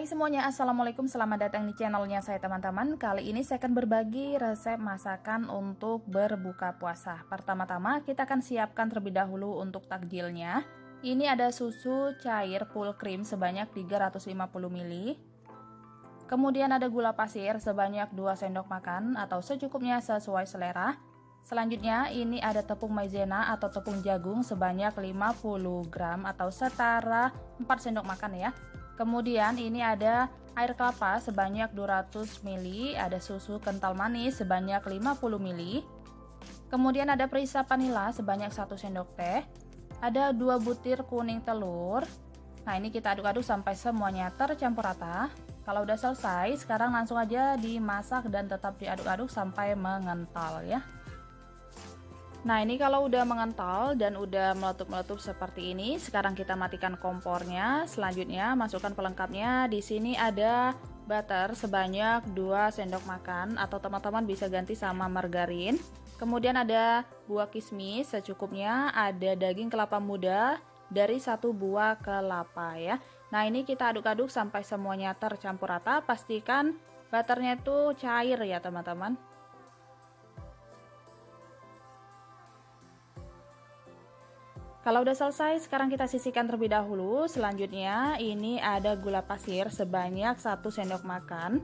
Hai semuanya, assalamualaikum, selamat datang di channelnya saya teman-teman. Kali ini saya akan berbagi resep masakan untuk berbuka puasa. Pertama-tama kita akan siapkan terlebih dahulu untuk takjilnya. Ini ada susu cair full cream sebanyak 350 ml. Kemudian ada gula pasir sebanyak 2 sendok makan atau secukupnya sesuai selera. Selanjutnya ini ada tepung maizena atau tepung jagung sebanyak 50 gram atau setara 4 sendok makan ya. Kemudian ini ada air kelapa sebanyak 200 ml, ada susu kental manis sebanyak 50 ml. Kemudian ada perisa vanila sebanyak 1 sendok teh. Ada 2 butir kuning telur. Nah, ini kita aduk-aduk sampai semuanya tercampur rata. Kalau udah selesai, sekarang langsung aja dimasak dan tetap diaduk-aduk sampai mengental ya. Nah, ini kalau udah mengental dan udah meletup-meletup seperti ini, sekarang kita matikan kompornya. Selanjutnya masukkan pelengkapnya. Di sini ada butter sebanyak 2 sendok makan atau teman-teman bisa ganti sama margarin. Kemudian ada buah kismis secukupnya, ada daging kelapa muda dari 1 buah kelapa ya. Nah, ini kita aduk-aduk sampai semuanya tercampur rata. Pastikan butternya itu cair ya, teman-teman. Kalau udah selesai, sekarang kita sisihkan terlebih dahulu. Selanjutnya ini ada gula pasir sebanyak 1 sendok makan.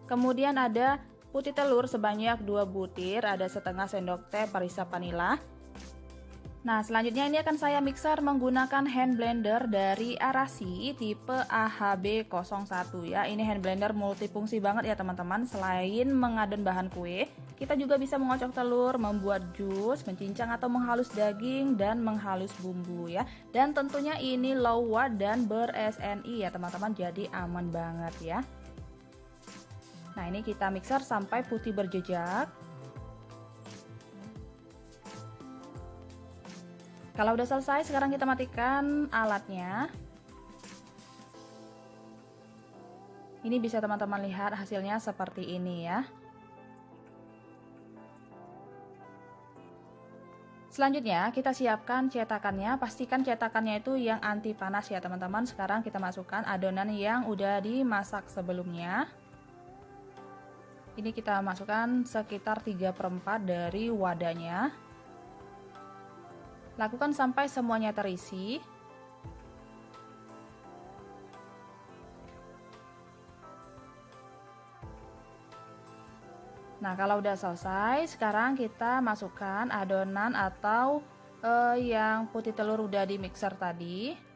Kemudian ada putih telur sebanyak 2 butir, ada setengah sendok teh perisa vanila. Nah, selanjutnya ini akan saya mixer menggunakan hand blender dari Arashi tipe AHB01 ya. Ini hand blender multifungsi banget ya teman-teman. Selain mengadon bahan kue, kita juga bisa mengocok telur, membuat jus, mencincang atau menghalus daging, dan menghalus bumbu ya. Dan tentunya ini low watt dan ber-SNI ya teman-teman, jadi aman banget ya. Nah, ini kita mixer sampai putih berjejak. Kalau udah selesai, sekarang kita matikan alatnya. Ini bisa teman-teman lihat hasilnya seperti ini ya. Selanjutnya kita siapkan cetakannya. Pastikan cetakannya itu yang anti panas ya teman-teman. Sekarang kita masukkan adonan yang udah dimasak sebelumnya. Ini kita masukkan sekitar 3/4 dari wadahnya. Lakukan sampai semuanya terisi. Nah, kalau udah selesai, sekarang kita masukkan adonan atau yang putih telur udah di mixer tadi.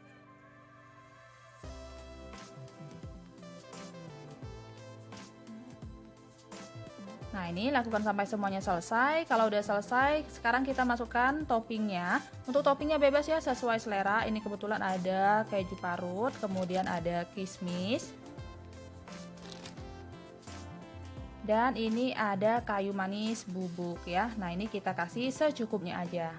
Nah, ini lakukan sampai semuanya selesai. Kalau udah selesai, sekarang kita masukkan toppingnya. Untuk toppingnya bebas ya, sesuai selera. Ini kebetulan ada keju parut, kemudian ada kismis. Dan ini ada kayu manis bubuk ya. Nah, ini kita kasih secukupnya aja.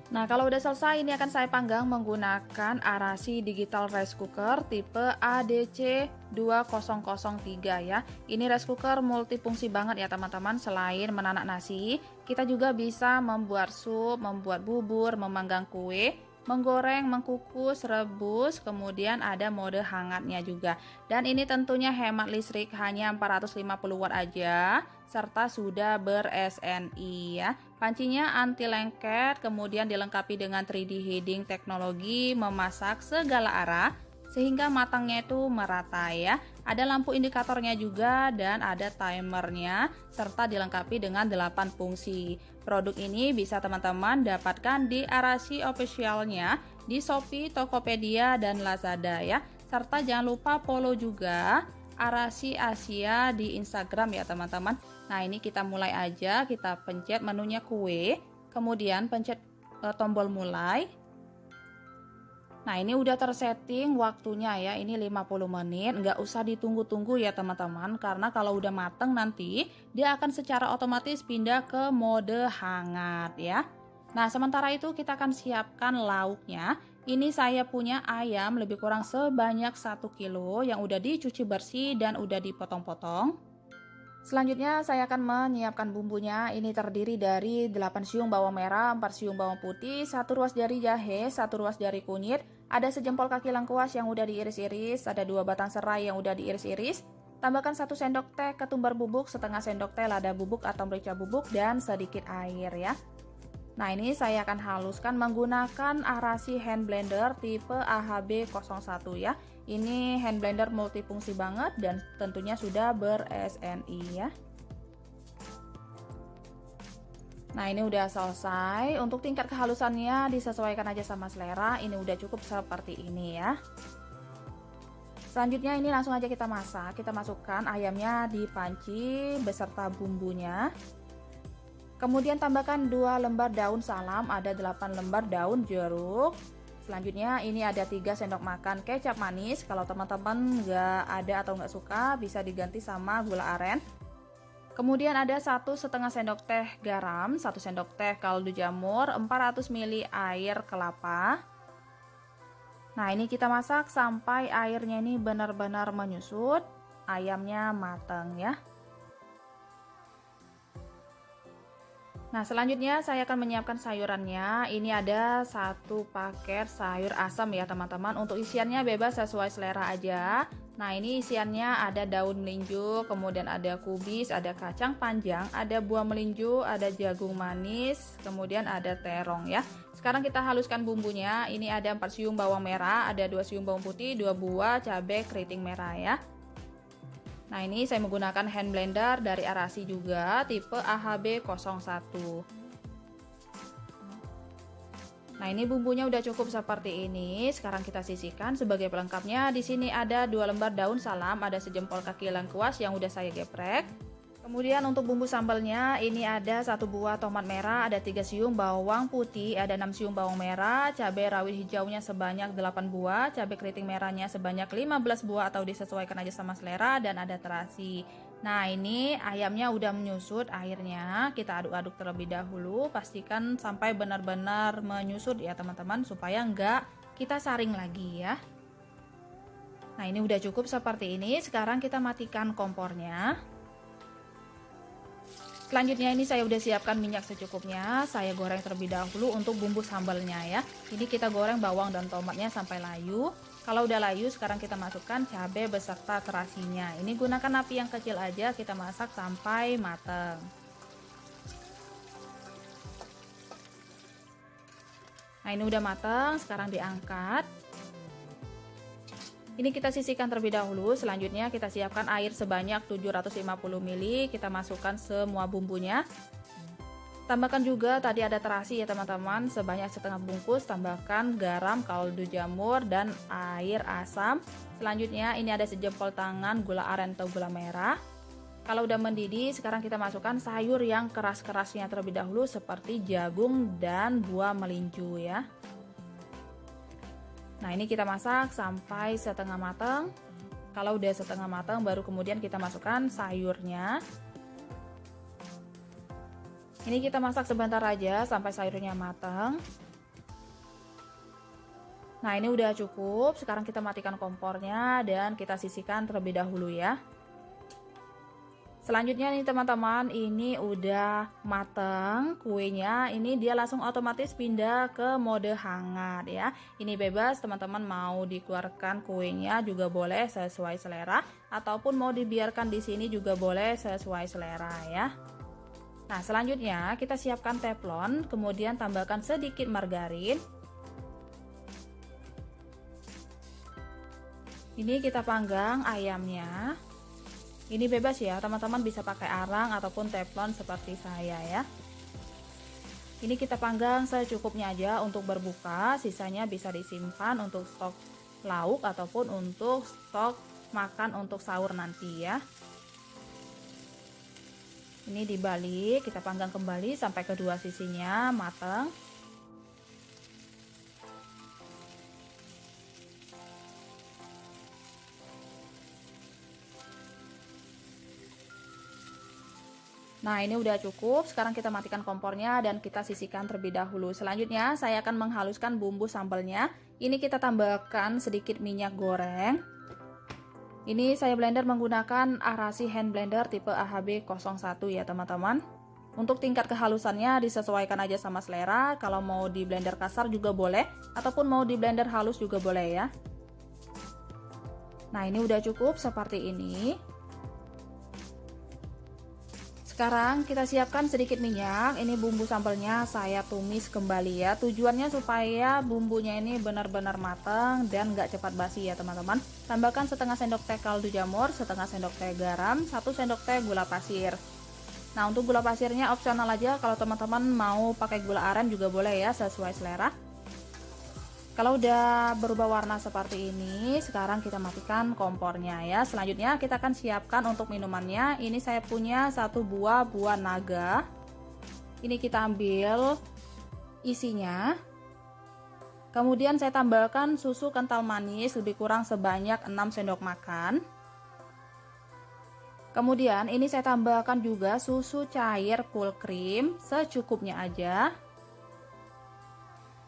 Nah, kalau udah selesai, ini akan saya panggang menggunakan Arashi Digital Rice Cooker tipe ADC 2003 ya. Ini rice cooker multifungsi banget ya teman-teman. Selain menanak nasi, kita juga bisa membuat sup, membuat bubur, memanggang kue, menggoreng, mengkukus, rebus, kemudian ada mode hangatnya juga. Dan ini tentunya hemat listrik, hanya 450 watt aja, serta sudah ber-SNI ya. Pancinya anti lengket, kemudian dilengkapi dengan 3D heating teknologi memasak segala arah sehingga matangnya itu merata ya. Ada lampu indikatornya juga dan ada timernya serta dilengkapi dengan 8 fungsi. Produk ini bisa teman-teman dapatkan di Arashi officialnya di Shopee, Tokopedia, dan Lazada ya. Serta jangan lupa follow juga Arashi Asia di Instagram ya teman-teman. Nah, ini kita mulai aja, kita pencet menunya kue, kemudian pencet tombol mulai. Nah, ini udah tersetting waktunya ya, ini 50 menit, nggak usah ditunggu-tunggu ya teman-teman, karena kalau udah mateng nanti dia akan secara otomatis pindah ke mode hangat ya. Nah, sementara itu kita akan siapkan lauknya. Ini saya punya ayam lebih kurang sebanyak 1 kilo yang udah dicuci bersih dan udah dipotong-potong. Selanjutnya saya akan menyiapkan bumbunya. Ini terdiri dari 8 siung bawang merah, 4 siung bawang putih, 1 ruas jari jahe, 1 ruas jari kunyit, ada sejempol kaki lengkuas yang udah diiris-iris, ada 2 batang serai yang udah diiris-iris. Tambahkan 1 sendok teh ketumbar bubuk, setengah sendok teh lada bubuk atau merica bubuk, dan sedikit air ya. Nah, ini saya akan haluskan menggunakan Arashi hand blender tipe AHB 01 ya. Ini hand blender multifungsi banget dan tentunya sudah ber-SNI ya. Nah, ini udah selesai. Untuk tingkat kehalusannya disesuaikan aja sama selera. Ini udah cukup seperti ini ya. Selanjutnya ini langsung aja kita masak. Kita masukkan ayamnya di panci beserta bumbunya. Kemudian tambahkan 2 lembar daun salam, ada 8 lembar daun jeruk. Selanjutnya ini ada 3 sendok makan kecap manis. Kalau teman-teman nggak ada atau nggak suka bisa diganti sama gula aren. Kemudian ada 1,5 sendok teh garam, 1 sendok teh kaldu jamur, 400 ml air kelapa. Nah, ini kita masak sampai airnya ini benar-benar menyusut, ayamnya matang ya. Nah, selanjutnya saya akan menyiapkan sayurannya. Ini ada 1 paket sayur asam ya teman-teman. Untuk isiannya bebas sesuai selera aja. Nah, ini isiannya ada daun melinjo, kemudian ada kubis, ada kacang panjang, ada buah melinjo, ada jagung manis, kemudian ada terong ya. Sekarang kita haluskan bumbunya. Ini ada 4 siung bawang merah, ada 2 siung bawang putih, 2 buah cabai keriting merah ya. Nah, ini saya menggunakan hand blender dari Arashi juga tipe AHB 01. Nah, ini bumbunya udah cukup seperti ini. Sekarang kita sisihkan sebagai pelengkapnya. Di sini ada 2 lembar daun salam, ada sejempol kaki lengkuas yang udah saya geprek. Kemudian untuk bumbu sambalnya ini ada 1 buah tomat merah, ada 3 siung bawang putih, ada 6 siung bawang merah, cabai rawit hijaunya sebanyak 8 buah, cabai keriting merahnya sebanyak 15 buah atau disesuaikan aja sama selera, dan ada terasi. Nah, ini ayamnya udah menyusut airnya. Kita aduk-aduk terlebih dahulu, pastikan sampai benar-benar menyusut ya teman-teman, supaya enggak kita saring lagi ya. Nah, ini udah cukup seperti ini. Sekarang kita matikan kompornya. Selanjutnya ini saya udah siapkan minyak secukupnya. Saya goreng terlebih dahulu untuk bumbu sambalnya ya. Ini kita goreng bawang dan tomatnya sampai layu. Kalau udah layu, sekarang kita masukkan cabai beserta terasinya. Ini gunakan api yang kecil aja, kita masak sampai matang. Nah, ini udah matang, sekarang diangkat. Ini kita sisihkan terlebih dahulu. Selanjutnya kita siapkan air sebanyak 750 ml. Kita masukkan semua bumbunya. Tambahkan juga tadi ada terasi ya teman-teman, sebanyak setengah bungkus. Tambahkan garam, kaldu jamur, dan air asam. Selanjutnya ini ada sejempol tangan gula aren atau gula merah. Kalau udah mendidih, sekarang kita masukkan sayur yang keras-kerasnya terlebih dahulu seperti jagung dan buah melinjo ya. Nah, ini kita masak sampai setengah matang. Kalau udah setengah matang baru kemudian kita masukkan sayurnya. Ini kita masak sebentar aja sampai sayurnya matang. Nah, ini udah cukup. Sekarang kita matikan kompornya dan kita sisihkan terlebih dahulu ya. Selanjutnya nih teman-teman, ini udah mateng kuenya. Ini dia langsung otomatis pindah ke mode hangat ya. Ini bebas teman-teman mau dikeluarkan kuenya juga boleh sesuai selera, ataupun mau dibiarkan di sini juga boleh sesuai selera ya. Nah, selanjutnya kita siapkan teflon, kemudian tambahkan sedikit margarin. Ini kita panggang ayamnya. Ini bebas ya, teman-teman bisa pakai arang ataupun teflon seperti saya ya. Ini kita panggang secukupnya aja untuk berbuka, sisanya bisa disimpan untuk stok lauk ataupun untuk stok makan untuk sahur nanti ya. Ini dibalik, kita panggang kembali sampai kedua sisinya matang. Nah, ini udah cukup. Sekarang kita matikan kompornya dan kita sisihkan terlebih dahulu. Selanjutnya saya akan menghaluskan bumbu sambalnya. Ini kita tambahkan sedikit minyak goreng. Ini saya blender menggunakan Arashi hand blender tipe AHB01 ya teman-teman. Untuk tingkat kehalusannya disesuaikan aja sama selera. Kalau mau di blender kasar juga boleh, ataupun mau di blender halus juga boleh ya. Nah, ini udah cukup seperti ini. Sekarang kita siapkan sedikit minyak. Ini bumbu sambalnya saya tumis kembali ya. Tujuannya supaya bumbunya ini benar-benar matang dan nggak cepat basi ya teman-teman. Tambahkan setengah sendok teh kaldu jamur, setengah sendok teh garam, 1 sendok teh gula pasir. Nah, untuk gula pasirnya opsional aja. Kalau teman-teman mau pakai gula aren juga boleh ya, sesuai selera. Kalau udah berubah warna seperti ini, sekarang kita matikan kompornya ya. Selanjutnya kita akan siapkan untuk minumannya. Ini saya punya 1 buah naga. Ini kita ambil isinya. Kemudian saya tambahkan susu kental manis lebih kurang sebanyak 6 sendok makan. Kemudian ini saya tambahkan juga susu cair full cream secukupnya aja.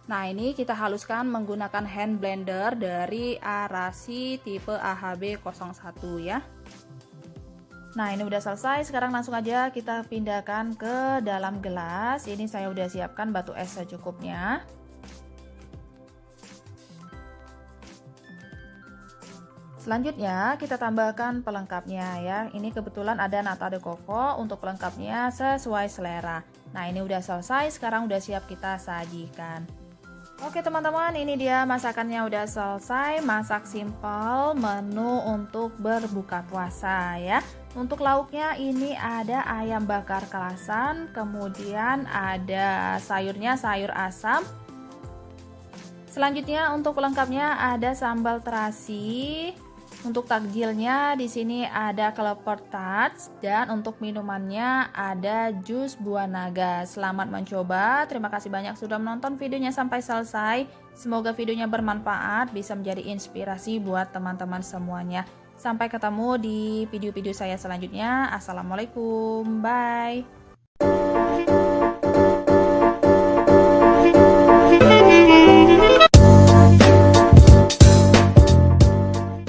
Nah, ini kita haluskan menggunakan hand blender dari Arashi tipe AHB01 ya. Nah, ini udah selesai. Sekarang langsung aja kita pindahkan ke dalam gelas. Ini saya udah siapkan batu es secukupnya. Selanjutnya kita tambahkan pelengkapnya ya. Ini kebetulan ada nata de coco, untuk pelengkapnya sesuai selera. Nah, ini udah selesai. Sekarang udah siap kita sajikan. Oke teman-teman, ini dia masakannya udah selesai. Masak simpel, menu untuk berbuka puasa ya. Untuk lauknya ini ada ayam bakar kelasan, kemudian ada sayurnya sayur asam. Selanjutnya untuk pelengkapnya ada sambal terasi. Untuk takjilnya di sini ada klepot tarts, dan untuk minumannya ada jus buah naga. Selamat mencoba. Terima kasih banyak sudah menonton videonya sampai selesai. Semoga videonya bermanfaat, bisa menjadi inspirasi buat teman-teman semuanya. Sampai ketemu di video-video saya selanjutnya. Assalamualaikum. Bye.